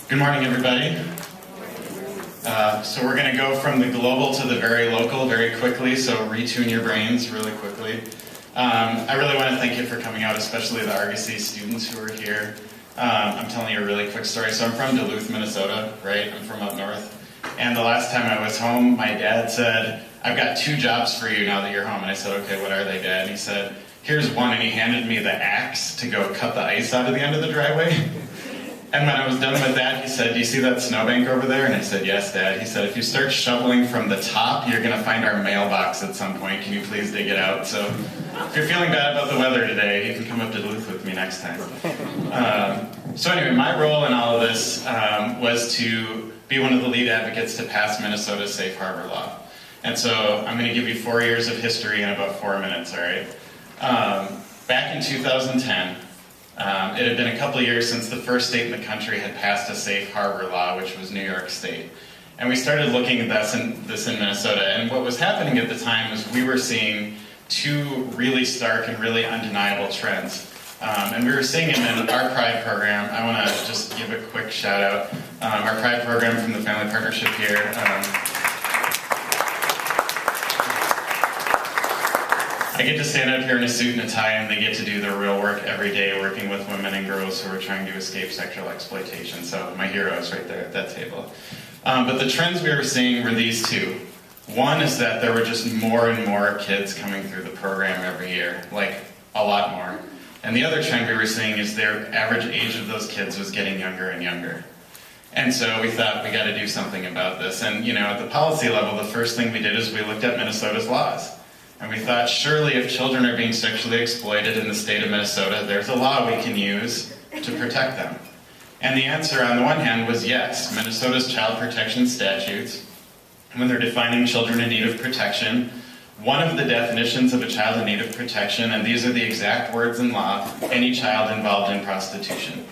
Good morning, everybody. So we're going to go from the global to the very local very quickly, so retune your brains really quickly. I really want to thank you for coming out, especially the Argosy students who are here. I'm telling you a really quick story. So I'm from Duluth, Minnesota, right? I'm from up north. And the last time I was home, my dad said, "I've got 2 jobs for you now that you're home." And I said, "Okay, what are they, Dad?" And he said, "Here's one," and he handed me the axe to go cut the ice out of the end of the driveway. And when I was done with that, he said, "Do you see that snowbank over there?" And I said, "Yes, Dad." He said, "If you start shoveling from the top, you're going to find our mailbox at some point. Can you please dig it out?" So if you're feeling bad about the weather today, you can come up to Duluth with me next time. So anyway, my role in all of this was to be one of the lead advocates to pass Minnesota's safe harbor law. And so I'm going to give you 4 years of history in about 4 minutes, all right? Back in 2010, it had been a couple of years since the first state in the country had passed a safe harbor law, which was New York State. And we started looking at this in Minnesota. And what was happening at the time was we were seeing 2 really stark and really undeniable trends. And we were seeing it in our Pride program. I want to just give a quick shout out. Our Pride program from the Family Partnership here. I get to stand out here in a suit and a tie, and they get to do their real work every day, working with women and girls who are trying to escape sexual exploitation. So my heroes right there at that table. But the trends we were seeing were these 2. One is that there were just more and more kids coming through the program every year, like a lot more. And the other trend we were seeing is their average age of those kids was getting younger and younger. And so we thought, we got to do something about this. And at the policy level, the first thing we did is we looked at Minnesota's laws. And we thought, surely if children are being sexually exploited in the state of Minnesota, there's a law we can use to protect them. And the answer on the one hand was yes. Minnesota's child protection statutes, when they're defining children in need of protection, one of the definitions of a child in need of protection, and these are the exact words in law, any child involved in prostitution.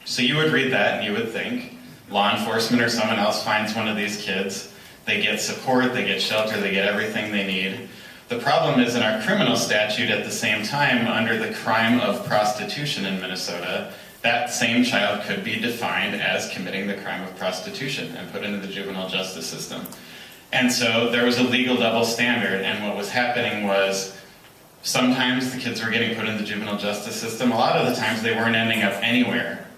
So you would read that and you would think, law enforcement or someone else finds one of these kids, they get support, they get shelter, they get everything they need. The problem is in our criminal statute at the same time, under the crime of prostitution in Minnesota, that same child could be defined as committing the crime of prostitution and put into the juvenile justice system. And so there was a legal double standard, and what was happening was sometimes the kids were getting put in the juvenile justice system. A lot of the times they weren't ending up anywhere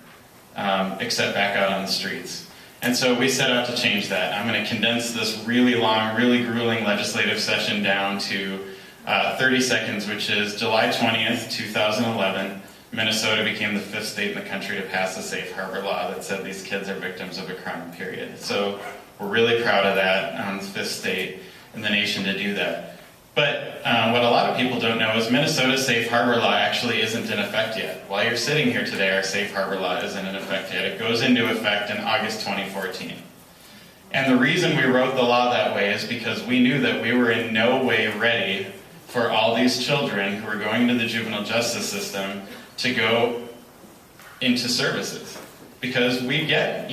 except back out on the streets. And so we set out to change that. I'm going to condense this really long, really grueling legislative session down to 30 seconds, which is July 20th, 2011. Minnesota became the 5th state in the country to pass a safe harbor law that said these kids are victims of a crime, period. So we're really proud of that, the 5th state in the nation to do that. But what a lot of people don't know is Minnesota's safe harbor law actually isn't in effect yet. While you're sitting here today, our safe harbor law isn't in effect yet. It goes into effect in August 2014. And the reason we wrote the law that way is because we knew that we were in no way ready for all these children who are going into the juvenile justice system to go into services. Because we get,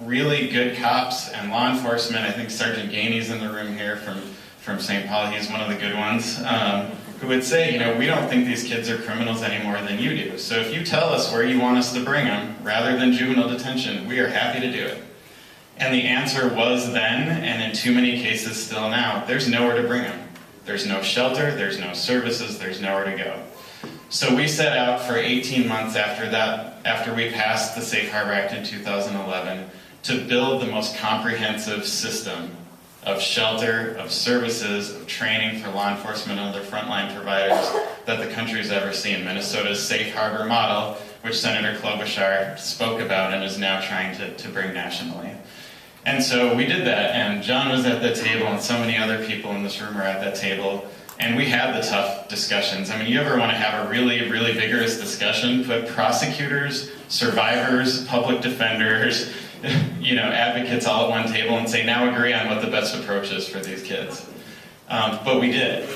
really good cops and law enforcement. I think Sergeant Gainey's in the room here from St. Paul. He's one of the good ones, who would say, we don't think these kids are criminals any more than you do. So if you tell us where you want us to bring them, rather than juvenile detention, we are happy to do it. And the answer was then, and in too many cases still now, there's nowhere to bring them. There's no shelter, there's no services, there's nowhere to go. So we set out for 18 months after we passed the Safe Harbor Act in 2011, to build the most comprehensive system of shelter, of services, of training for law enforcement and other frontline providers that the country's ever seen. Minnesota's Safe Harbor model, which Senator Klobuchar spoke about and is now trying to bring nationally. And so we did that, and John was at that table, and so many other people in this room are at that table, and we had the tough discussions. I mean, you ever want to have a really, really vigorous discussion, put prosecutors, survivors, public defenders, advocates all at one table and say, now agree on what the best approach is for these kids. But we did,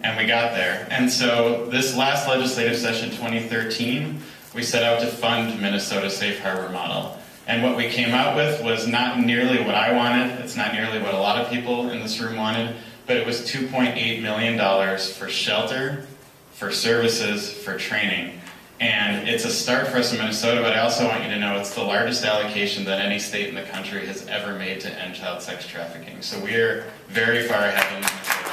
and we got there. And so this last legislative session, 2013, we set out to fund Minnesota's Safe Harbor model. And what we came out with was not nearly what I wanted. It's not nearly what a lot of people in this room wanted, but it was $2.8 million for shelter, for services, for training. And it's a start for us in Minnesota, but I also want you to know it's the largest allocation that any state in the country has ever made to end child sex trafficking. So we are very far ahead in Minnesota.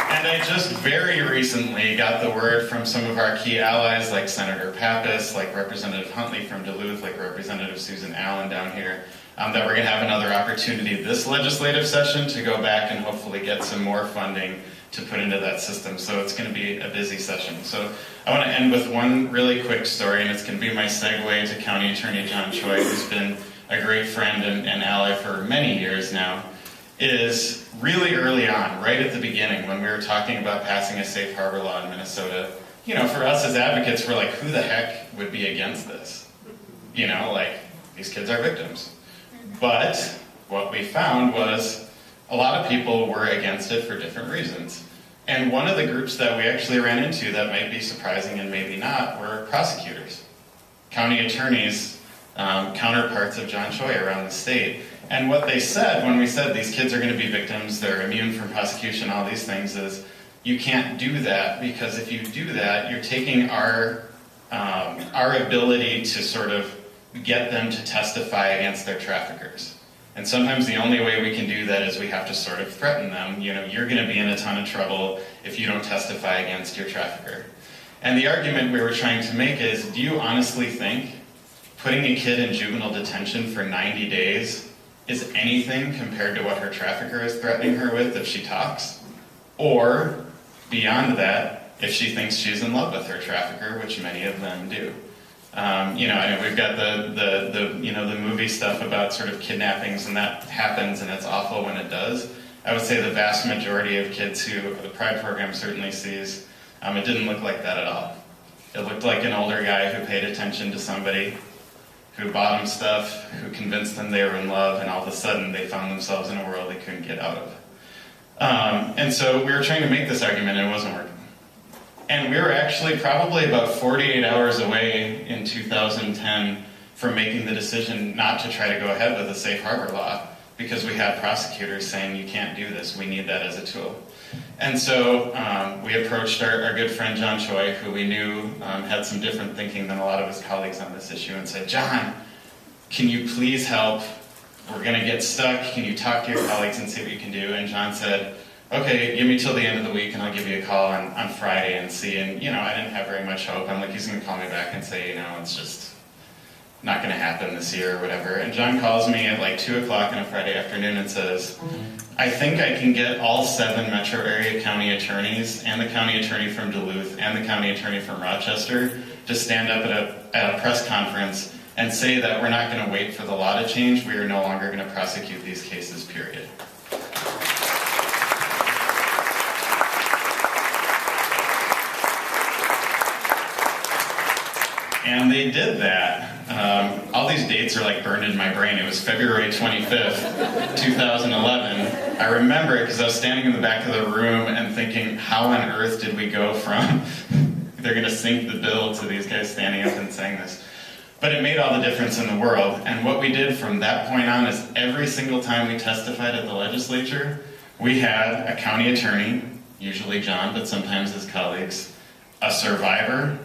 And I just very recently got the word from some of our key allies, like Senator Pappas, like Representative Huntley from Duluth, like Representative Susan Allen down here, that we're going to have another opportunity this legislative session to go back and hopefully get some more funding to put into that system. So it's going to be a busy session. So I want to end with one really quick story, and it's going to be my segue to County Attorney John Choi, who's been a great friend and ally for many years now. Is really early on, right at the beginning, when we were talking about passing a safe harbor law in Minnesota, you know, for us as advocates, we're like, who the heck would be against this? You know, like, these kids are victims. But what we found was a lot of people were against it for different reasons. And one of the groups that we actually ran into that might be surprising and maybe not were prosecutors, county attorneys, counterparts of John Choi around the state. And what they said when we said these kids are going to be victims, they're immune from prosecution, all these things, is you can't do that, because if you do that, you're taking our ability to sort of get them to testify against their traffickers. And sometimes the only way we can do that is we have to sort of threaten them. You know, you're going to be in a ton of trouble if you don't testify against your trafficker. And the argument we were trying to make is, do you honestly think putting a kid in juvenile detention for 90 days is anything compared to what her trafficker is threatening her with if she talks? Or, beyond that, if she thinks she's in love with her trafficker, which many of them do. You know, I mean, we've got the movie stuff about sort of kidnappings, and that happens, and it's awful when it does. I would say the vast majority of kids who the Pride program certainly sees, it didn't look like that at all. It looked like an older guy who paid attention to somebody, who bought them stuff, who convinced them they were in love, and all of a sudden they found themselves in a world they couldn't get out of. And so we were trying to make this argument, and it wasn't working. And we were actually probably about 48 hours away in 2010 from making the decision not to try to go ahead with a safe harbor law, because we had prosecutors saying, you can't do this, we need that as a tool. And so we approached our good friend John Choi, who we knew had some different thinking than a lot of his colleagues on this issue, and said, John, can you please help? We're going to get stuck. Can you talk to your colleagues and see what you can do? And John said, okay, give me till the end of the week and I'll give you a call on Friday and see. And, you know, I didn't have very much hope. I'm like, he's going to call me back and say, you know, it's just not going to happen this year or whatever. And John calls me at like 2 o'clock on a Friday afternoon and says, I think I can get all 7 metro area county attorneys and the county attorney from Duluth and the county attorney from Rochester to stand up at a press conference and say that we're not going to wait for the law to change. We are no longer going to prosecute these cases, period. And they did that. All these dates are like burned in my brain. It was February 25th, 2011. I remember it because I was standing in the back of the room and thinking, how on earth did we go from they're going to sink the bill to these guys standing up and saying this? But it made all the difference in the world. And what we did from that point on is every single time we testified at the legislature, we had a county attorney, usually John, but sometimes his colleagues, a survivor,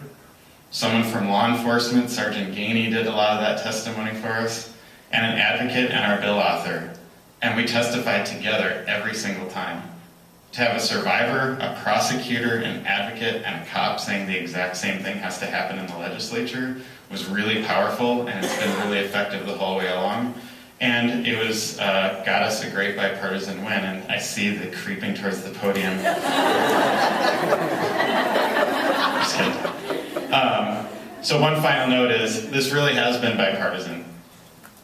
someone from law enforcement, Sergeant Gainey did a lot of that testimony for us, and an advocate and our bill author. And we testified together every single time. To have a survivor, a prosecutor, an advocate, and a cop saying the exact same thing has to happen in the legislature was really powerful, and it's been really effective the whole way along. And it was got us a great bipartisan win, and I see the creeping towards the podium. Just kidding. So one final note is, this really has been bipartisan.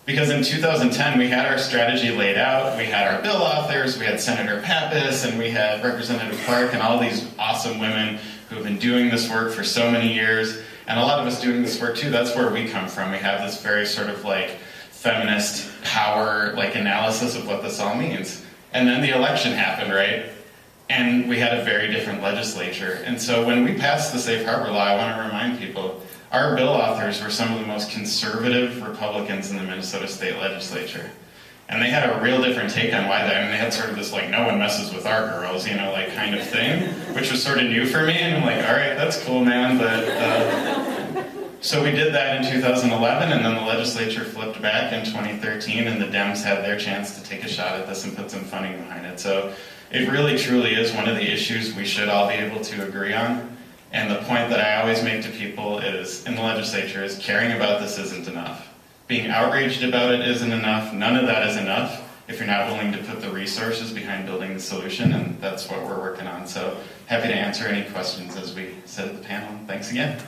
Because in 2010, we had our strategy laid out, we had our bill authors, we had Senator Pappas, and we had Representative Clark, and all these awesome women who've been doing this work for so many years, and a lot of us doing this work too. That's where we come from. We have this very sort of like feminist power like analysis of what this all means. And then the election happened, right? And we had a very different legislature. And so when we passed the Safe Harbor Law, I want to remind people, our bill authors were some of the most conservative Republicans in the Minnesota State Legislature. And they had a real different take on why that, and they had sort of this like, no one messes with our girls, you know, like kind of thing, which was sort of new for me, and I'm like, all right, that's cool, man, but, so we did that in 2011, and then the legislature flipped back in 2013, and the Dems had their chance to take a shot at this and put some funding behind it. So it really truly is one of the issues we should all be able to agree on, and the point that I always make to people is, in the legislature, is caring about this isn't enough. Being outraged about it isn't enough. None of that is enough if you're not willing to put the resources behind building the solution, and that's what we're working on. So happy to answer any questions as we said at the panel. Thanks again.